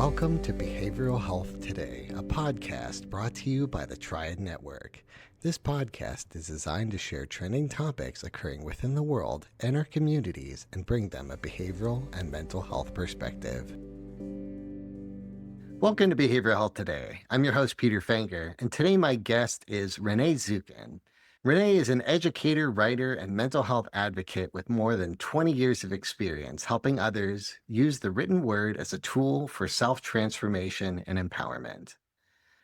Welcome to Behavioral Health Today, a podcast brought to you by the Triad Network. This podcast is designed to share trending topics occurring within the world and our communities and bring them a behavioral and mental health perspective. Welcome to Behavioral Health Today. I'm your host, Peter Fenger, and today my guest is Renee Zukin. Renee is an educator, writer, and mental health advocate with more than 20 years of experience helping others use the written word as a tool for self-transformation and empowerment.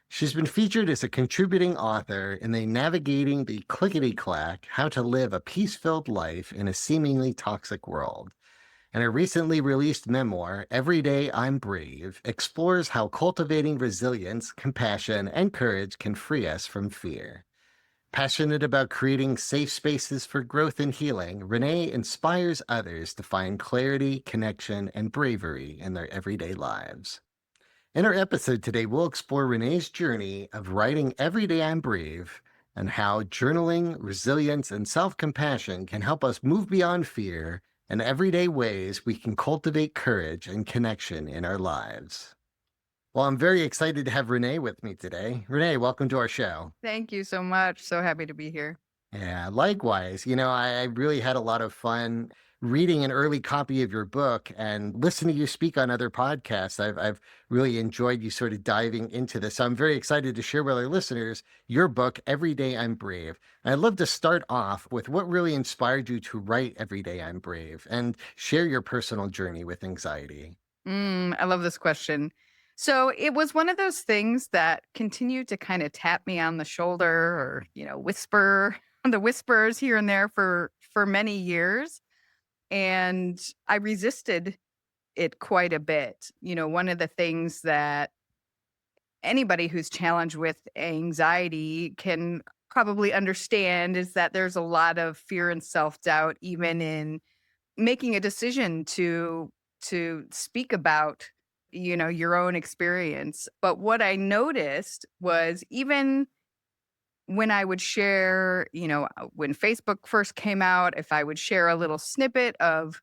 She's been featured as a contributing author in the Navigating the Clickety-Clack, How to Live a Peace-Filled Life in a Seemingly Toxic World. And her recently released memoir, Every Day I'm Brave, explores how cultivating resilience, compassion, and courage can free us from fear. Passionate about creating safe spaces for growth and healing, Renee inspires others to find clarity, connection, and bravery in their everyday lives. In our episode today, we'll explore Renee's journey of writing Every Day I'm Brave and how journaling, resilience, and self-compassion can help us move beyond fear and everyday ways we can cultivate courage and connection in our lives. Well, I'm very excited to have Renee with me today. Renee, welcome to our show. Thank you so much. So happy to be here. Yeah, likewise. I really had a lot of fun reading an early copy of your book and listening to you speak on other podcasts. I've really enjoyed you sort of diving into this. So I'm very excited to share with our listeners your book, Every Day I'm Brave. And I'd love to start off with what really inspired you to write Every Day I'm Brave and share your personal journey with anxiety. I love this question. So it was one of those things that continued to kind of tap me on the shoulder or, whisper the whispers here and there for many years. And I resisted it quite a bit. One of the things that anybody who's challenged with anxiety can probably understand is that there's a lot of fear and self-doubt, even in making a decision to speak about your own experience. But what I noticed was, even when I would share, when Facebook first came out, if I would share a little snippet of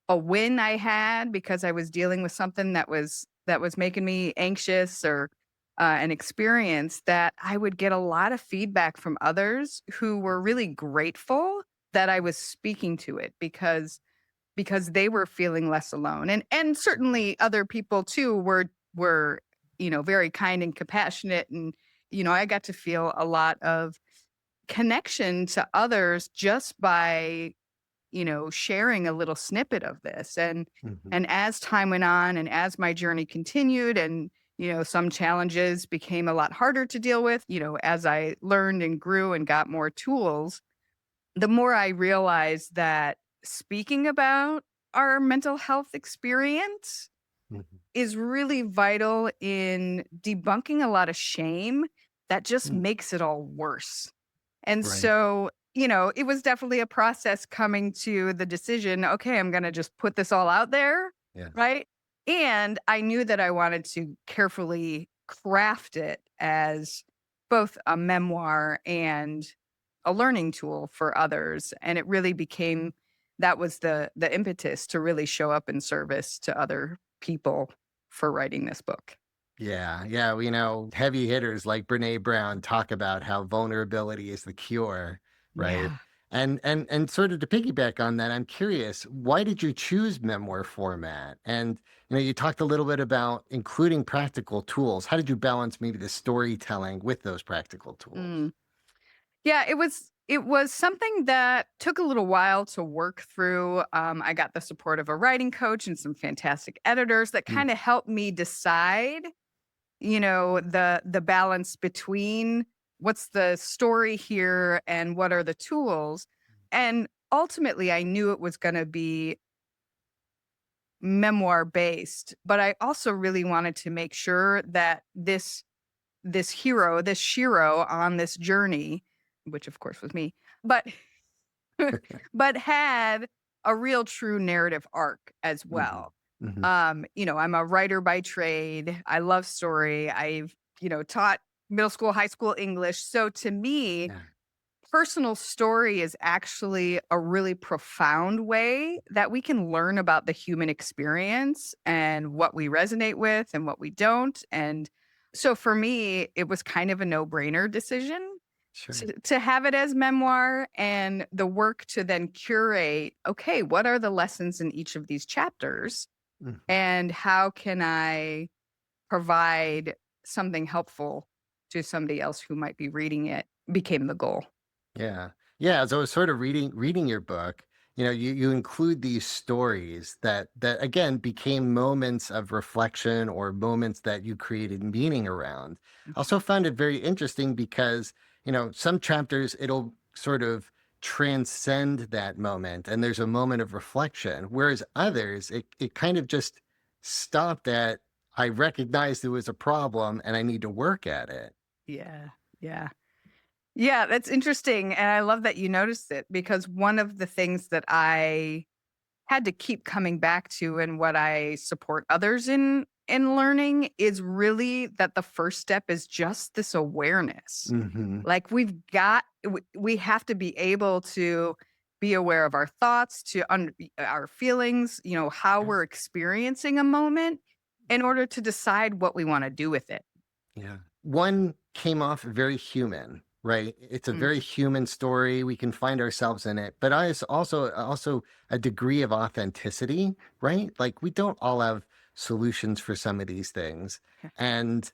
a win I had because I was dealing with something that was making me anxious, or an experience, that I would get a lot of feedback from others who were really grateful that I was speaking to it, because they were feeling less alone. And certainly other people too were very kind and compassionate, and I got to feel a lot of connection to others just by sharing a little snippet of this. And Mhm. and as time went on, and as my journey continued, and some challenges became a lot harder to deal with, as I learned and grew and got more tools, the more I realized that speaking about our mental health experience Mhm. is really vital in debunking a lot of shame that just Mm. makes it all worse. And Right. so, it was definitely a process coming to the decision, okay, I'm going to just put this all out there, Yes. right? And I knew that I wanted to carefully craft it as both a memoir and a learning tool for others. And it really became, that was the impetus to really show up in service to other people for writing this book. Yeah, yeah. Heavy hitters like Brene Brown talk about how vulnerability is the cure, right? Yeah. And sort of to piggyback on that, I'm curious, why did you choose memoir format? And you talked a little bit about including practical tools. How did you balance maybe the storytelling with those practical tools? Mm. Yeah, it was something that took a little while to work through. I got the support of a writing coach and some fantastic editors that Mm. kind of helped me decide, the balance between what's the story here and what are the tools. And ultimately, I knew it was going to be memoir based, but I also really wanted to make sure that this hero, this Shiro on this journey, which of course was me, but but had a real true narrative arc as Mhm. well. Mhm. I'm a writer by trade. I love story. I've, taught middle school, high school English. So to me, Yeah. personal story is actually a really profound way that we can learn about the human experience and what we resonate with and what we don't. And so for me, it was kind of a no brainer decision Sure. to have it as memoir and the work to then curate okay, what are the lessons in each of these chapters? Mhm. And how can I provide something helpful to somebody else who might be reading it became the goal. Yeah. Yeah, as I was sort of reading your book, you include these stories that again became moments of reflection or moments that you created meaning around. I also found it very interesting because, some chapters it'll sort of transcend that moment and there's a moment of reflection, whereas others it kind of just stopped at I recognized there was a problem and I need to work at it. Yeah. Yeah. Yeah, that's interesting, and I love that you noticed it because one of the things that I had to keep coming back to and what I support others in learning is really that the first step is just this awareness. Mhm. Like we have to be able to be aware of our thoughts, our feelings, how Yeah. we're experiencing a moment in order to decide what we want to do with it. Yeah. One came off very human, right? It's a Mm, very human story. We can find ourselves in it, but I is also a degree of authenticity, right? Like we don't all have solutions for some of these things. And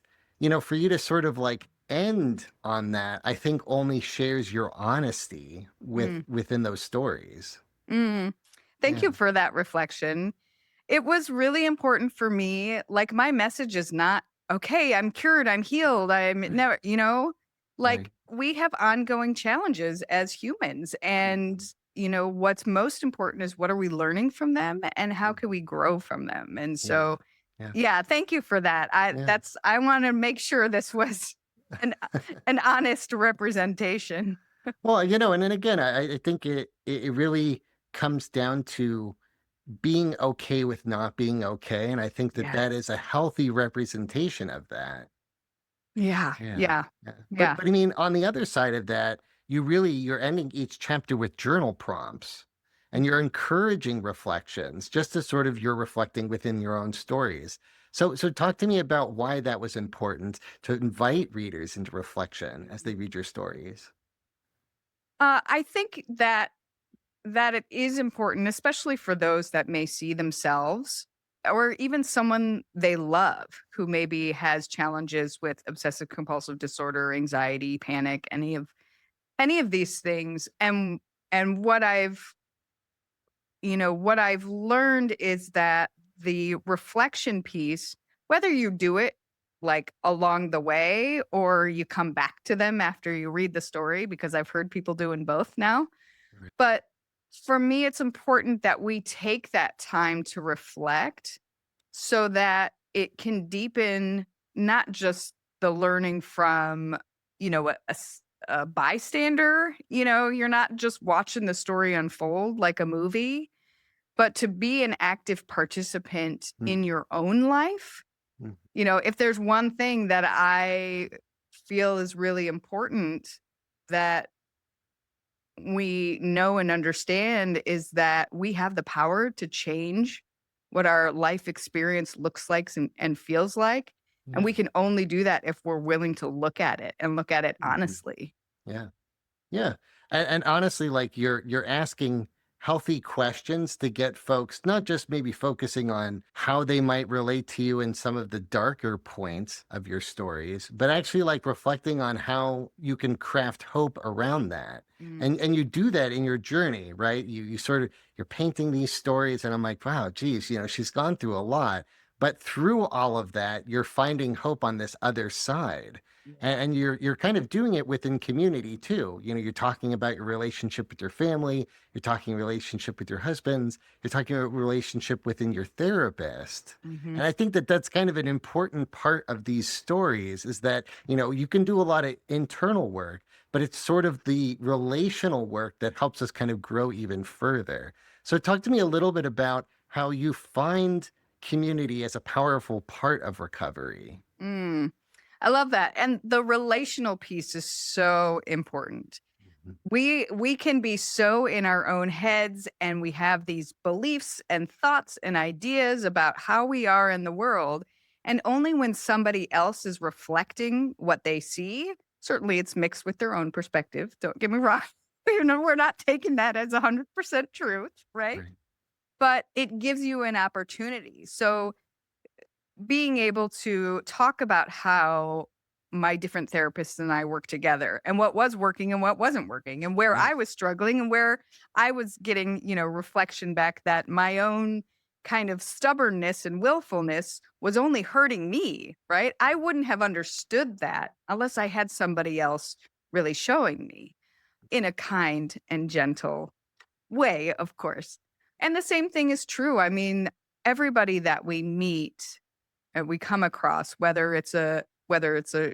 for you to sort of like end on that, I think only shares your honesty mm, within those stories. mm. Thank Yeah. you for that reflection. It was really important for me. Like, my message is not, "Okay, I'm cured, I'm healed, I'm Right. never," Right. like, we have ongoing challenges as humans. And, Mhm. what's most important is what are we learning from them and how can Mhm. we grow from them? And Yeah. so, Yeah. yeah, thank you for that. Yeah. I want to make sure this was an, an honest representation. Well, and then again, I think it really comes down to being okay with not being okay, and I think that that is Yes. a healthy representation of that. Yeah. Yeah, Yeah. yeah. But Yeah. but I mean, on the other side of that, you're ending each chapter with journal prompts, and you're encouraging reflections, just as sort of you're reflecting within your own stories. So talk to me about why that was important to invite readers into reflection as they read your stories. I think that it is important, especially for those that may see themselves or even someone they love who maybe has challenges with obsessive compulsive disorder, anxiety, panic, any of these things. And what I've learned is that the reflection piece, whether you do it like along the way or you come back to them after you read the story, because I've heard people doing both now, Right. but for me, it's important that we take that time to reflect so that it can deepen not just the learning from, a bystander. You're not just watching the story unfold like a movie, but to be an active participant Mm, in your own life. mm, If there's one thing that I feel is really important that we know and understand is that we have the power to change what our life experience looks like and feels like. And yeah. we can only do that if we're willing to look at it and look at it Mhm. honestly. Yeah. Yeah. And honestly, like you're asking healthy questions to get folks not just maybe focusing on how they might relate to you in some of the darker points of your stories, but actually like reflecting on how you can craft hope around that. Mm, And you do that in your journey, right? You sort of you're painting these stories and I'm like, wow, geez, she's gone through a lot. But through all of that, you're finding hope on this other side yeah. and you're kind of doing it within community too. You're talking about your relationship with your family, you're talking relationship with your husbands, you're talking about relationship within your therapist. Hmm. And I think that that's kind of an important part of these stories is that, you can do a lot of internal work, but it's sort of the relational work that helps us kind of grow even further. So talk to me a little bit about how you find community as a powerful part of recovery. Mm. I love that. And the relational piece is so important. We can be so in our own heads, and we have these beliefs and thoughts and ideas about how we are in the world, and only when somebody else is reflecting what they see, certainly it's mixed with their own perspective, don't get me wrong. We're not taking that as 100% truth, right? Right. But it gives you an opportunity. So being able to talk about how my different therapists and I work together, and what was working and what wasn't working, and where I Yes. was struggling and where I was getting, reflection back that my own kind of stubbornness and willfulness was only hurting me, right? I wouldn't have understood that unless I had somebody else really showing me in a kind and gentle way, of course. And the same thing is true. I mean, everybody that we meet and we come across, whether it's a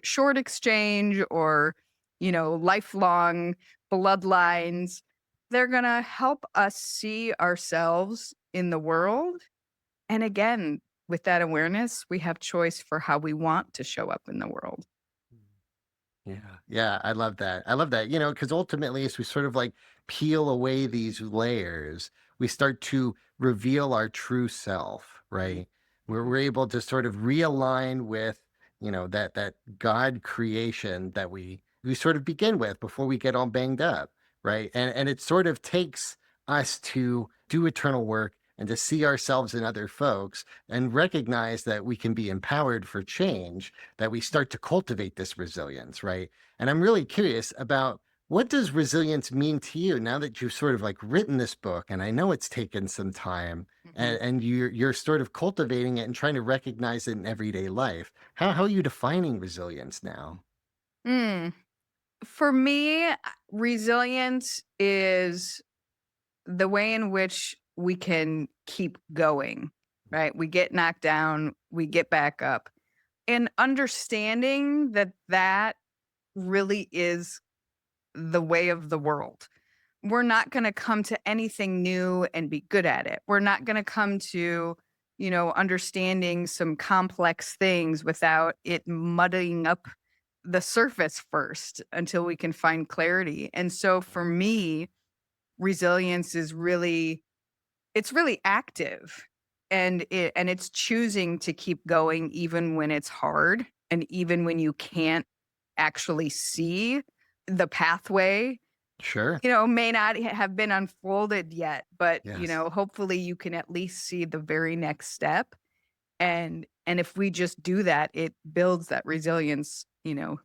short exchange or lifelong bloodlines, they're going to help us see ourselves in the world. And again, with that awareness, we have choice for how we want to show up in the world. Yeah. Yeah. I love that. I love that. Because ultimately, as we sort of like peel away these layers, we start to reveal our true self, Mhm. right? Where Mhm. we're able to sort of realign with, that God creation that we sort of begin with before we get all banged up, right? And it sort of takes us to do eternal work and to see ourselves in other folks and recognize that we can be empowered for change, that we start to cultivate this resilience, right? And I'm really curious about, what does resilience mean to you now that you've sort of like written this book? And I know it's taken some time, Mhm. and you're sort of cultivating it and trying to recognize it in everyday life. How are you defining resilience now? Mm. For me, resilience is the way in which we can keep going, right? We get knocked down, we get back up. And understanding that that really is the way of the world. We're not going to come to anything new and be good at it. We're not going to come to, understanding some complex things without it muddying up the surface first until we can find clarity. And so for me, resilience is really active, and it's choosing to keep going even when it's hard and even when you can't actually see the pathway, Sure. may not have been unfolded yet, but Yes. hopefully you can at least see the very next step. And if we just do that, it builds that resilience,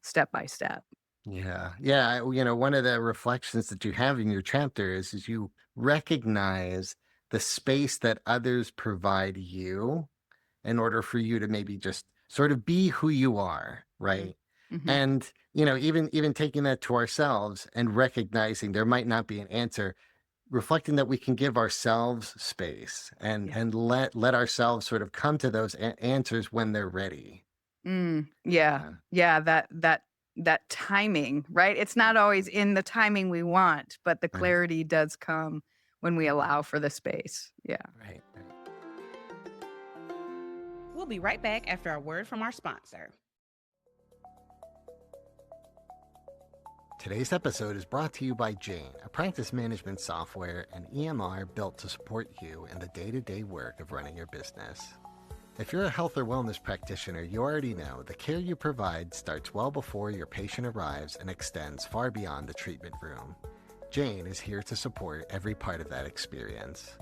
step by step. Yeah. Yeah. One of the reflections that you have in your chapter is you recognize the space that others provide you in order for you to maybe just sort of be who you are, Mhm. right? Mhm. And even taking that to ourselves and recognizing there might not be an answer, reflecting that we can give ourselves space and Yeah. let ourselves sort of come to those answers when they're ready. Yeah. Yeah. Yeah, that timing, right? It's not always in the timing we want, but the Right. clarity does come when we allow for the space. Yeah. Right. Right. We'll be right back after a word from our sponsor. Today's episode is brought to you by Jane, a practice management software and EMR built to support you in the day-to-day work of running your business. If you're a health or wellness practitioner, you already know the care you provide starts well before your patient arrives and extends far beyond the treatment room. Jane is here to support every part of that experience.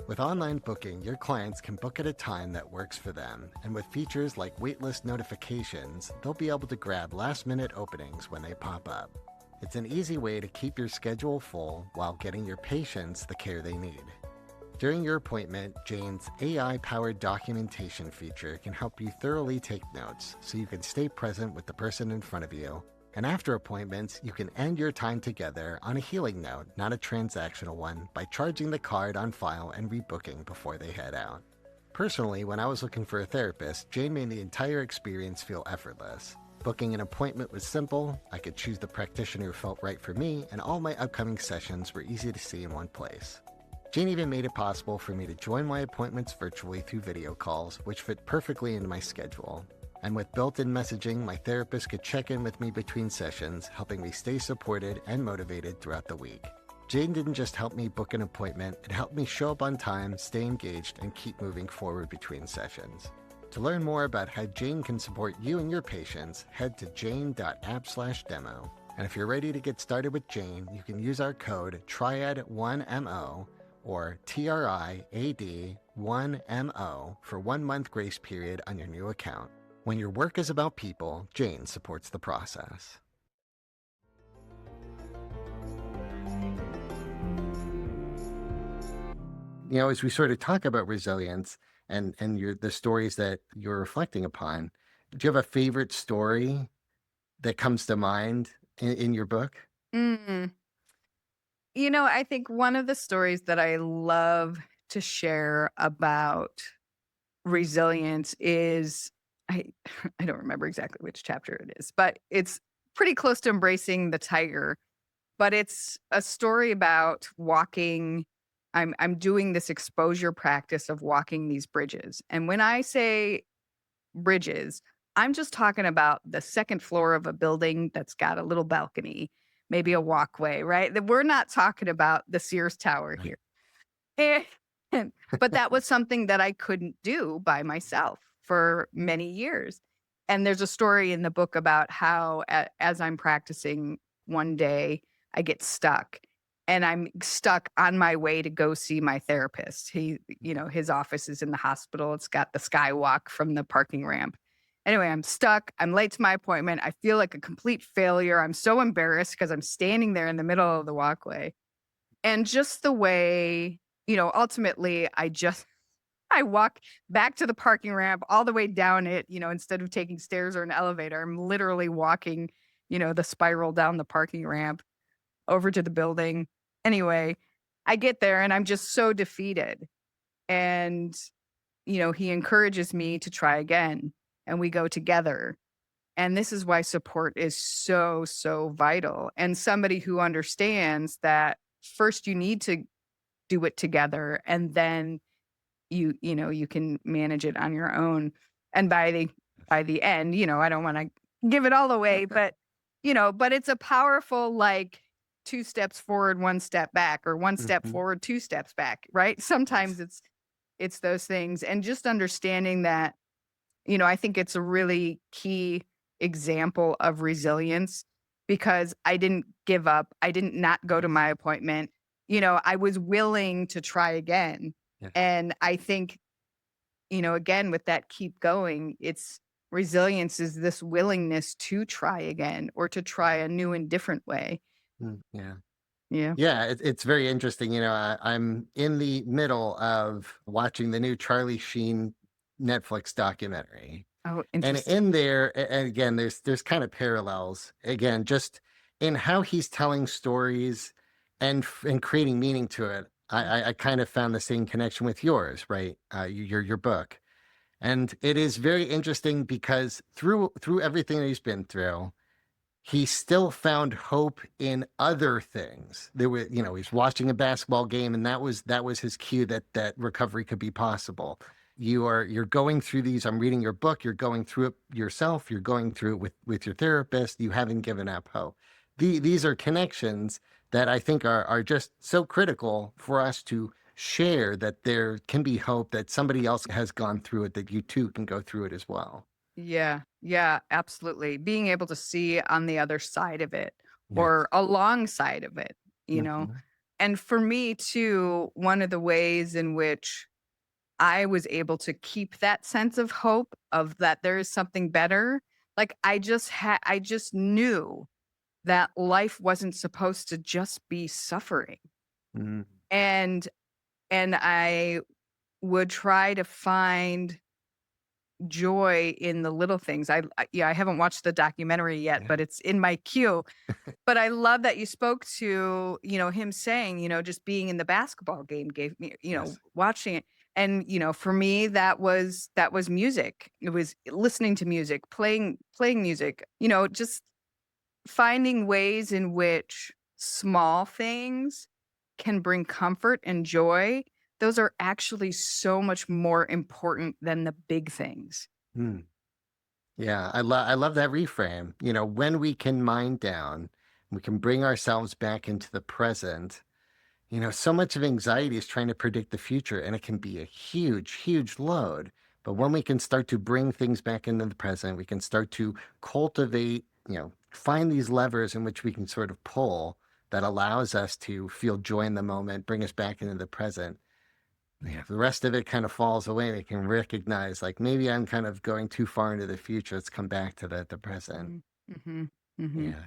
With online booking, your clients can book at a time that works for them, and with features like waitlist notifications, they'll be able to grab last-minute openings when they pop up. It's an easy way to keep your schedule full while getting your patients the care they need. During your appointment, Jane's AI-powered documentation feature can help you thoroughly take notes so you can stay present with the person in front of you. And after appointments, you can end your time together on a healing note, not a transactional one, by charging the card on file and rebooking before they head out. Personally, when I was looking for a therapist, Jane made the entire experience feel effortless. Booking an appointment was simple, I could choose the practitioner who felt right for me, and all my upcoming sessions were easy to see in one place. Jane even made it possible for me to join my appointments virtually through video calls, which fit perfectly into my schedule. And with built-in messaging, my therapist could check in with me between sessions, helping me stay supported and motivated throughout the week. Jane didn't just help me book an appointment, it helped me show up on time, stay engaged, and keep moving forward between sessions. To learn more about how Jane can support you and your patients, head to jane.app/demo. And if you're ready to get started with Jane, you can use our code TRIAD1MO or TRIAD1MO for 1 month grace period on your new account. When your work is about people, Jane supports the process. As we sort of talk about resilience and the stories that you're reflecting upon, do you have a favorite story that comes to mind in your book? Mm. I think one of the stories that I love to share about resilience is I I don't remember exactly which chapter it is, but it's pretty close to embracing the tiger. But it's a story about walking. I'm doing this exposure practice of walking these bridges. And when I say bridges, I'm just talking about the second floor of a building that's got a little balcony, maybe a walkway, right? That we're not talking about the Sears Tower Right. here. Eh, but that was something that I couldn't do by myself for many years. And there's a story in the book about how, as I'm practicing one day, I get stuck and I'm stuck on my way to go see my therapist. His office is in the hospital. It's got the skywalk from the parking ramp. Anyway, I'm stuck. I'm late to my appointment. I feel like a complete failure. I'm so embarrassed because I'm standing there in the middle of the walkway. And just the way, ultimately, I walk back to the parking ramp all the way down it, instead of taking stairs or an elevator. I'm literally walking, the spiral down the parking ramp over to the building. Anyway, I get there and I'm just so defeated. And, he encourages me to try again and we go together. And this is why support is so, so vital. And somebody who understands that first you need to do it together and then you can manage it on your own. And by the end, I don't want to give it all away, but but it's a powerful, like, two steps forward, one step back, or one step Mhm. forward, two steps back, right? Sometimes Yes. it's those things. And just understanding that, I think it's a really key example of resilience because I didn't give up. I didn't not go to my appointment. I was willing to try again. Yeah. And I think, again, with that keep going, it's resilience is this willingness to try again or to try a new and different way. Yeah. Yeah. Yeah, it's very interesting. I'm in the middle of watching the new Charlie Sheen Netflix documentary. Oh, And interesting. in there, and again, there's kind of parallels. Again, just in how he's telling stories and creating meaning to it. I kind of found the same connection with yours, right? Your book, and it is very interesting because through everything that he's been through, he still found hope in other things. He's watching a basketball game, and that was his cue that recovery could be possible. You're going through these. I'm reading your book. You're going through it yourself. You're going through it with your therapist. You haven't given up hope. These are connections that I think are just so critical for us to share, that there can be hope that somebody else has gone through it, that you too can go through it as well. Yeah. Yeah, absolutely. Being able to see on the other side of it Yes. or alongside of it, you know. Mhm. And for me too, one of the ways in which I was able to keep that sense of hope of that there is something better, like I just knew that life wasn't supposed to just be suffering. Mhm. And I would try to find joy in the little things. Yeah, I haven't watched the documentary yet, Yeah. but it's in my queue. But I love that you spoke to, him saying, just being in the basketball game gave me, Yes. watching it. And, for me, that was music. It was listening to music, playing music, just finding ways in which small things can bring comfort and joy. Those are actually so much more important than the big things. Mm. Yeah, I love that reframe. When we can mind down, we can bring ourselves back into the present. So much of anxiety is trying to predict the future, and it can be a huge, huge load. But Yeah. when we can start to bring things back into the present, we can start to cultivate, find these levers in which we can sort of pull that allows us to feel joy in the moment, bring us back into the present. Yeah, the rest of it kind of falls away. We can recognize, like, maybe I'm kind of going too far into the future. Let's come back to the present. Mm-hmm. Mm-hmm. Yeah.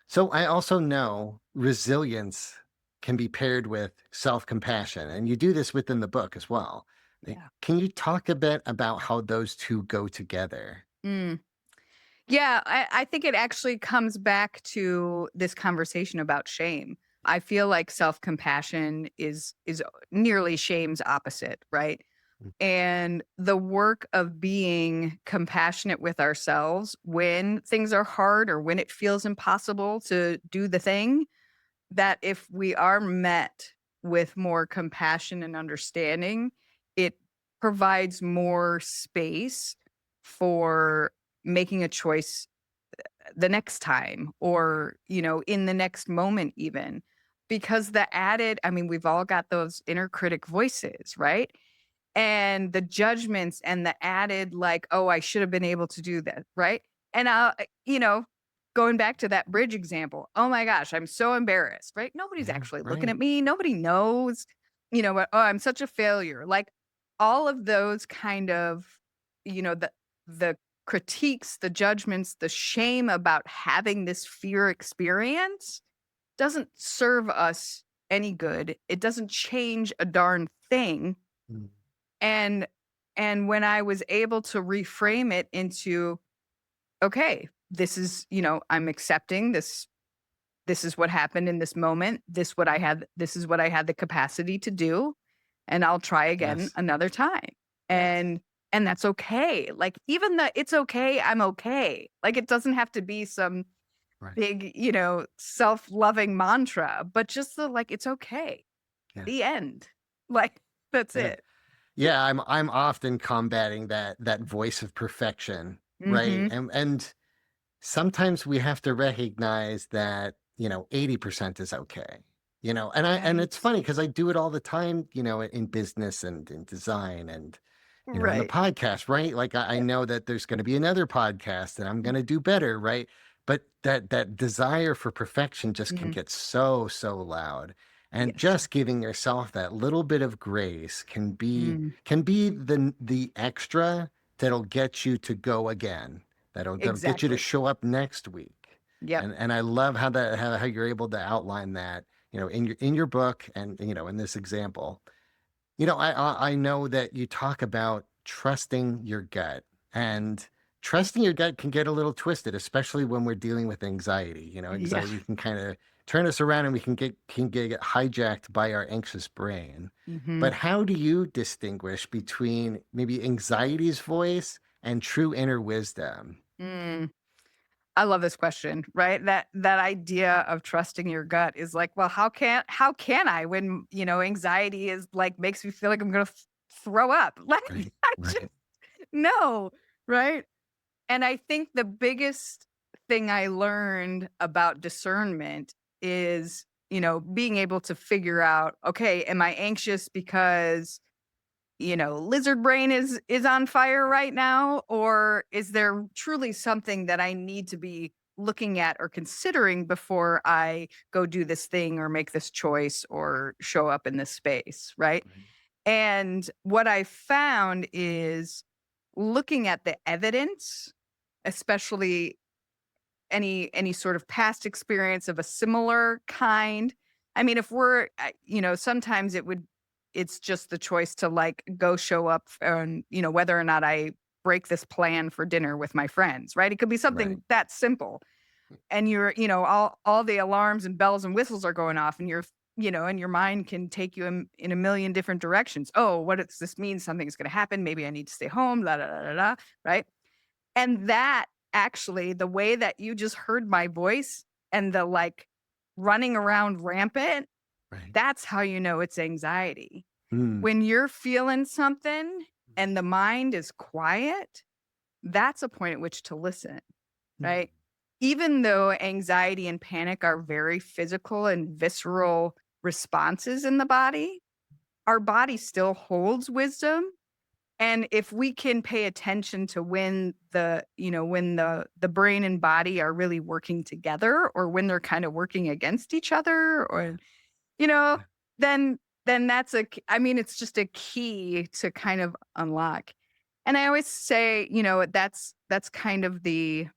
So I also know resilience can be paired with self-compassion, and you do this within the book as well. Yeah. Can you talk a bit about how those two go together? Mm. Yeah, I think it actually comes back to this conversation about shame. I feel like self-compassion is nearly shame's opposite, right? Mm. And the work of being compassionate with ourselves when things are hard or when it feels impossible to do the thing, that if we are met with more compassion and understanding, it provides more space for making a choice the next time or, in the next moment even. Because I mean, we've all got those inner critic voices, right? And the judgments and the added like, "Oh, I should have been able to do that," right? And going back to that bridge example, "Oh my gosh, I'm so embarrassed," right? Nobody's Yeah, actually looking right. at me. Nobody knows, what, "Oh, I'm such a failure." Like all of those kind of, the critiques, the judgments, the shame about having this fear experience doesn't serve us any good. It doesn't change a darn thing. Mm. And and when I was able to reframe it into, okay, this is, I'm accepting this is what happened in this moment. This is what I had the capacity to do, and I'll try again Yes. another time. Yes. And that's okay. Like even the it's okay, I'm okay. Like it doesn't have to be some Right. big, self-loving mantra, but just the like it's okay. Yeah. The end. Like that's Yeah. it. Yeah. I'm often combating that voice of perfection, right? Mhm. And sometimes we have to recognize that 80% is okay. And it's Right. funny because I do it all the time, in business and in design and in the Right. podcast, right? Like I know that there's going to be another podcast and I'm going to do better, right? But that desire for perfection just can Mhm. get so loud. And Yes. just giving yourself that little bit of grace can be Mm. can be the extra that'll get you to go again. That'll get you to Exactly. show up next week. Yep. And I love how you're able to outline that, in your book and in this example. I know that you talk about trusting your gut, and trusting your gut can get a little twisted, especially when we're dealing with anxiety. Yeah. Anxiety can kind of turn us around, and we can get hijacked by our anxious brain. Mhm. But how do you distinguish between maybe anxiety's voice and true inner wisdom? Mm. I love this question, right? That idea of trusting your gut is like, well, how can I when, anxiety is like makes me feel like I'm gonna throw up? Like Right, I just right, no, right? And I think the biggest thing I learned about discernment is, being able to figure out, okay, am I anxious because lizard brain is on fire right now, or is there truly something that I need to be looking at or considering before I go do this thing or make this choice or show up in this space, right? right, And what I found is looking at the evidence, especially any sort of past experience of a similar kind. I mean, if we're, sometimes it's just the choice to like go show up and, whether or not I break this plan for dinner with my friends, right? It could be right, something that simple. And you're, all the alarms and bells and whistles are going off and and your mind can take you in a million different directions. Oh, what does this mean? Something's going to happen. Maybe I need to stay home, la, la, la, la, la, right? And that actually, the way that you just heard my voice and the, like, running around rampant, right. that's how you know it's anxiety. Mm, When you're feeling something and the mind is quiet, that's a point at which to listen, Mm. right? Even though anxiety and panic are very physical and visceral responses in the body, our body still holds wisdom. And if we can pay attention to when the brain and body are really working together, or when they're kind of working against each other, or you know, Yeah. then that's I mean, it's just a key to kind of unlock. And I always say, that's kind of the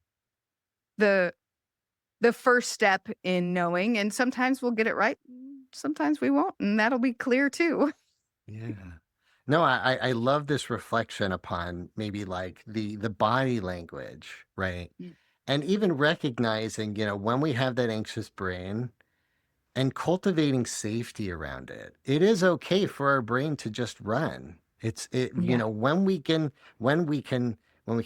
the first step in knowing, and sometimes we'll get it right, sometimes we won't, and that'll be clear too. Yeah. No, I love this reflection upon maybe like the body language, right? Mm. And even recognizing, when we have that anxious brain, and cultivating safety around it. It is okay for our brain to just run. Yeah. When we can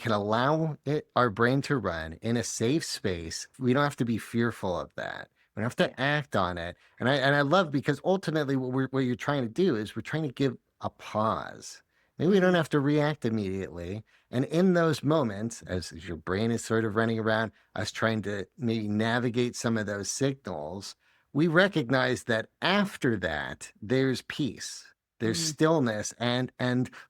allow our brain to run in a safe space, we don't have to be fearful of that. We don't have Yeah. to act on it. And I love, because ultimately what you're trying to do is we're trying to give a pause. Maybe we don't Mm. have to react immediately. And in those moments, as your brain is sort of running around, us trying to maybe navigate some of those signals, we recognize that after that there's peace, there's Mm. stillness, and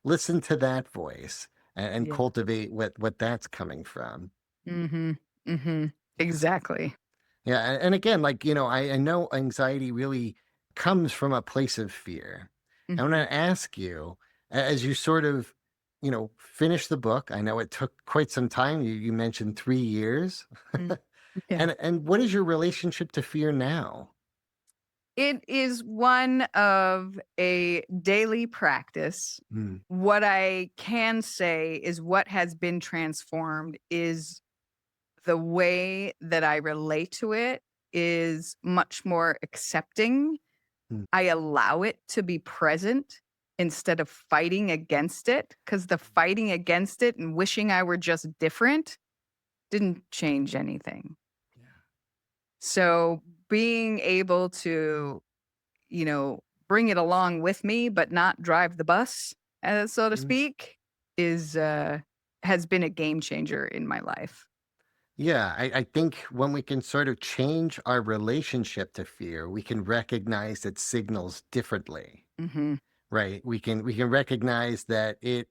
listen to that voice, and Yeah. cultivate what that's coming from. Mhm. Mhm. Yeah. Exactly. Yeah, and again, like, I know anxiety really comes from a place of fear. I want Mhm. to ask you, as you sort of, finish the book. I know it took quite some time. You mentioned 3 years. Mm. Yeah. And what is your relationship to fear now? It is one of a daily practice. Mm, What I can say is what has been transformed is the way that I relate to it is much more accepting. mm, I allow it to be present instead of fighting against it, because the fighting against it and wishing I were just different didn't change anything. yeah. So being able to, bring it along with me, but not drive the bus, so to Mm. speak, is has been a game changer in my life. Yeah, I think when we can sort of change our relationship to fear, we can recognize its signals differently, Hmm. right? We can recognize that it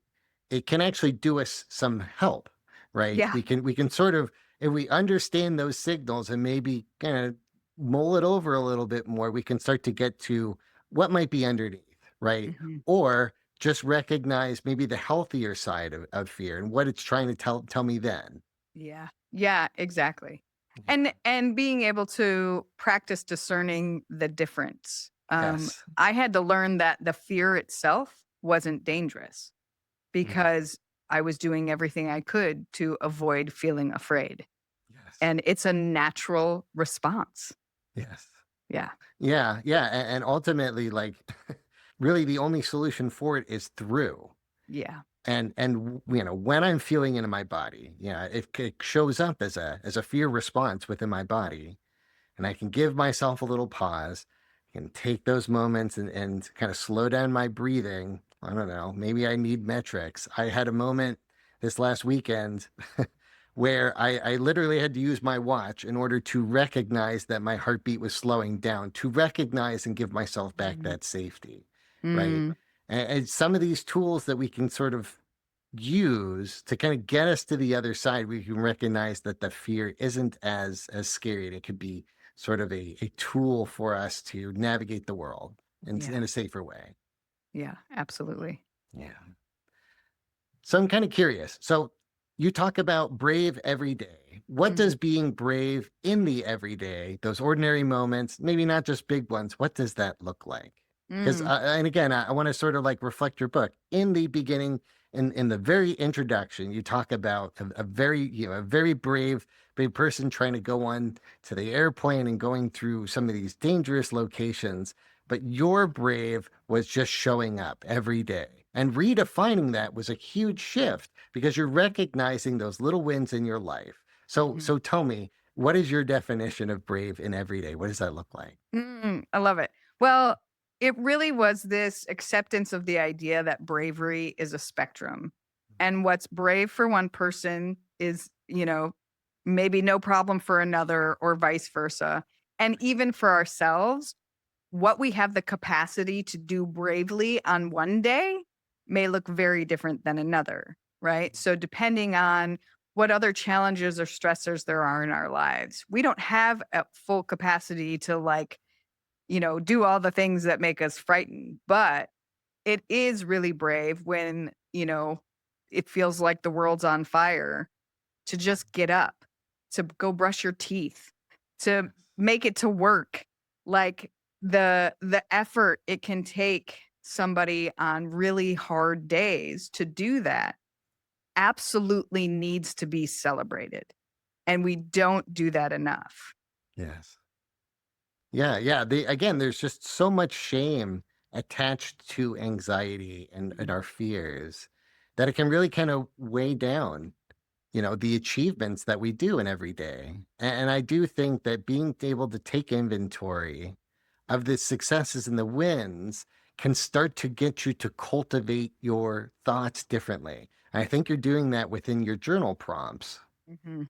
can actually do us some help, right? Yeah. We can sort of, if we understand those signals and maybe kind of mull it over a little bit more, we can start to get to what might be underneath, right? Hmm. Or just recognize maybe the healthier side of fear and what it's trying to tell me then. Yeah. Yeah, exactly. Yeah. And being able to practice discerning the difference. Yes. I had to learn that the fear itself wasn't dangerous, Mm. because I was doing everything I could to avoid feeling afraid. Yes. And it's a natural response. Yes. Yeah. Yeah. Yeah. And ultimately, like, really, the only solution for it is through. Yeah. And when I'm feeling it in my body, yeah, it shows up as a fear response within my body, and I can give myself a little pause, can take those moments and kind of slow down my breathing. I don't know, maybe I need metrics. I had a moment this last weekend where I literally had to use my watch in order to recognize that my heartbeat was slowing down, to recognize and give myself back Mm. that safety, right? Mm. And some of these tools that we can sort of use to kind of get us to the other side, we can recognize that the fear isn't as scary. And it could be sort of a tool for us to navigate the world Yeah. in a safer way. Yeah. Absolutely. Yeah. So I'm kind of curious. So you talk about brave every day. What Mhm. does being brave in the everyday, those ordinary moments, maybe not just big ones, what does that look like? Because, Mm. and again, I want to sort of like reflect your book. In the beginning, in the very introduction, you talk about a very brave person trying to go on to the airplane and going through some of these dangerous locations. But your brave was just showing up every day. And redefining that was a huge shift because you're recognizing those little wins in your life. So Mhm. so tell me, what is your definition of brave in everyday? What does that look like? I love it. Well, it really was this acceptance of the idea that bravery is a spectrum. And what's brave for one person is, maybe no problem for another or vice versa. And even for ourselves, what we have the capacity to do bravely on one day may look very different than another, right? So, depending on what other challenges or stressors there are in our lives, we don't have a full capacity to, like, do all the things that make us frightened. But it is really brave when, it feels like the world's on fire to just get up, to go brush your teeth, to make it to work. Like the effort it can take somebody on really hard days to do that absolutely needs to be celebrated. And we don't do that enough. Yes. Yeah, yeah. Again, there's just so much shame attached to anxiety and Mhm. our fears that it can really kind of weigh down, the achievements that we do in every day. And I do think that being able to take inventory of the successes and the wins can start to get you to cultivate your thoughts differently. And I think you're doing that within your journal prompts. Mhm.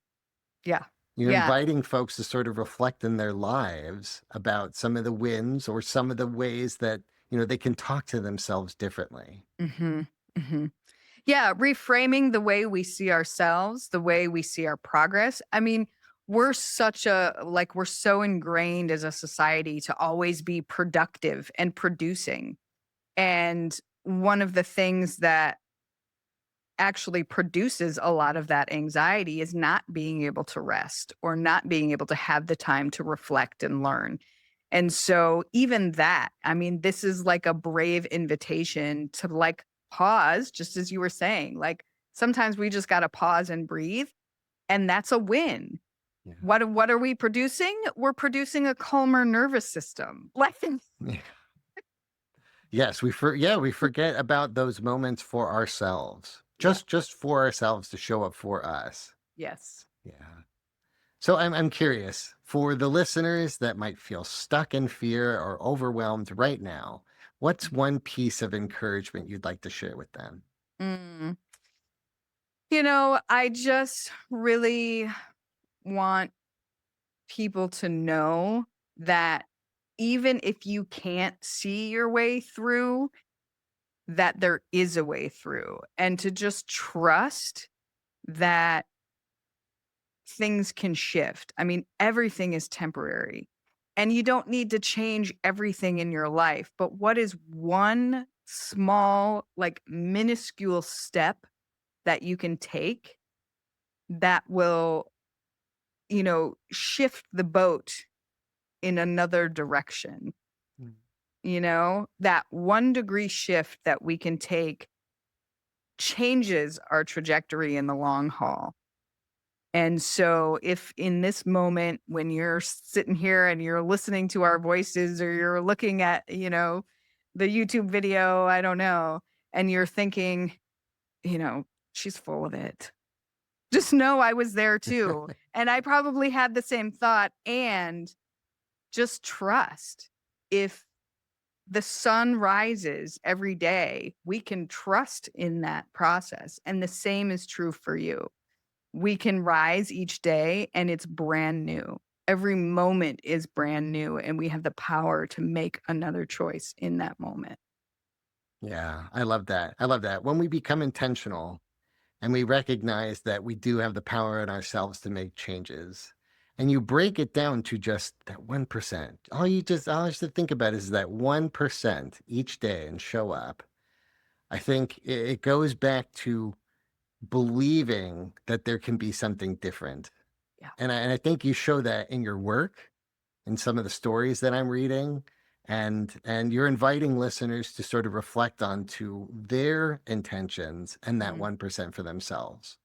Yeah. You're Yeah. inviting folks to sort of reflect in their lives about some of the wins or some of the ways that, they can talk to themselves differently. Mhm. Mhm. Yeah, reframing the way we see ourselves, the way we see our progress. I mean, we're so ingrained as a society to always be productive and producing. And one of the things that actually produces a lot of that anxiety is not being able to rest or not being able to have the time to reflect and learn. And so, even that, I mean, this is like a brave invitation to, like, pause, just as you were saying. Like, sometimes we just got to pause and breathe, and that's a win. Yeah. What are we producing? We're producing a calmer nervous system. Like, Yeah. Yes, we forget about those moments for ourselves. yeah. Just for ourselves to show up for us. Yes. Yeah. So I'm curious, for the listeners that might feel stuck in fear or overwhelmed right now, what's one piece of encouragement you'd like to share with them? Mm. I just really want people to know that even if you can't see your way through, that there is a way through, and to just trust that things can shift. I mean, everything is temporary and you don't need to change everything in your life. But what is one small, like minuscule step that you can take that will, shift the boat in another direction? Mm. That 1 degree shift that we can take changes our trajectory in the long haul. And so, if in this moment when you're sitting here and you're listening to our voices or you're looking at, the YouTube video, I don't know, and you're thinking, you know, she's full of it. Just know I was there too. And I probably had the same thought. And just trust, if the sun rises every day, we can trust in that process. And the same is true for you. We can rise each day and it's brand new. Every moment is brand new, and we have the power to make another choice in that moment. Yeah, I love that. I love that. When we become intentional and we recognize that we do have the power in ourselves to make changes, and you break it down to just that 1%, all you have to think about is that 1% each day and show up. I think it goes back to believing that there can be something different. Yeah. And I think you show that in your work, in some of the stories that I'm reading, and you're inviting listeners to sort of reflect on to their intentions and that Mhm. 1% for themselves.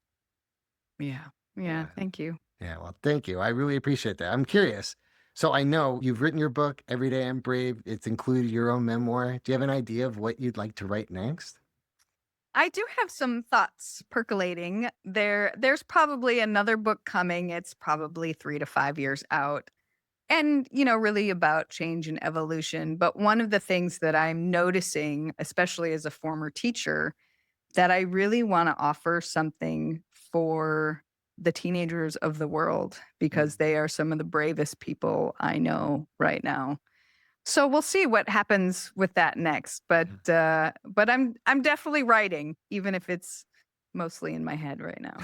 Yeah. Yeah. Yeah. Thank you. Yeah. Well, thank you. I really appreciate that. I'm curious. So I know you've written your book, Every Day I'm Brave. It's included your own memoir. Do you have an idea of what you'd like to write next? I do have some thoughts percolating. There's probably another book coming. It's probably 3 to 5 years out. And, really about change and evolution. But one of the things that I'm noticing, especially as a former teacher, that I really want to offer something for the teenagers of the world because Mm. they are some of the bravest people I know right now. So we'll see what happens with that next. But I'm definitely writing, even if it's mostly in my head right now.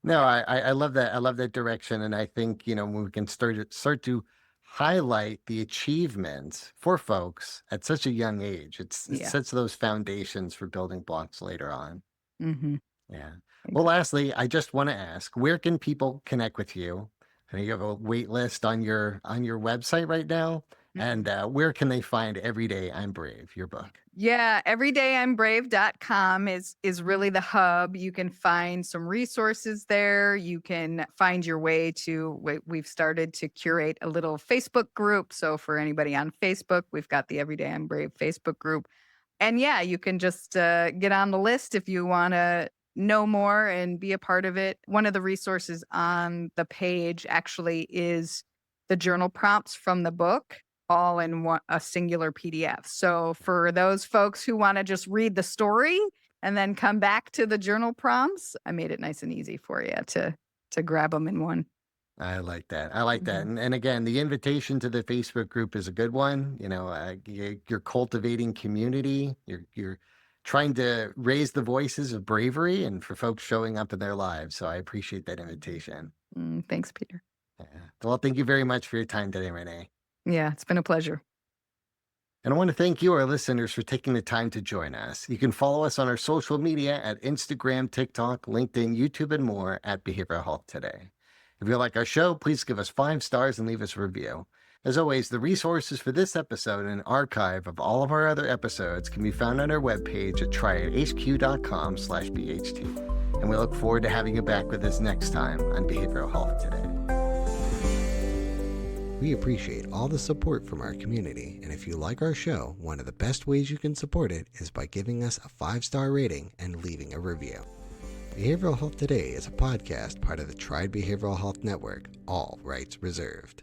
No, I love that. I love that direction, and I think when we can start to highlight the achievements for folks at such a young age, it Yeah. sets those foundations for building blocks later on. Hmm. Yeah. Well, Exactly. lastly, I just want to ask, where can people connect with you? I know you have a wait list on your website right now, and where can they find Every Day I'm Brave, your book? Yeah, everydayimbrave.com is really the hub. You can find some resources there. You can find your way to we've started to curate a little Facebook group. So for anybody on Facebook, we've got the Everyday I'm Brave Facebook group. And yeah, you can just get on the list if you want to know more and be a part of it. One of the resources on the page actually is the journal prompts from the book, all in a singular PDF. So for those folks who want to just read the story and then come back to the journal prompts, I made it nice and easy for you to grab them in one. I like that. I like that. Mhm. And again, the invitation to the Facebook group is a good one. You're cultivating community. You're trying to raise the voices of bravery and for folks showing up in their lives. So I appreciate that invitation. Thanks, Peter. Yeah. Well, thank you very much for your time today, Renee. Yeah, it's been a pleasure. And I want to thank you, our listeners, for taking the time to join us. You can follow us on our social media at Instagram, TikTok, LinkedIn, YouTube, and more at Behavioral Health Today. If you like our show, please give us 5 stars and leave us a review. As always, the resources for this episode and an archive of all of our other episodes can be found on our webpage at triadhq.com/BHT. And we look forward to having you back with us next time on Behavioral Health Today. We appreciate all the support from our community, and if you like our show, one of the best ways you can support it is by giving us a 5-star rating and leaving a review. Behavioral Health Today is a podcast part of the Triad Behavioral Health Network, all rights reserved.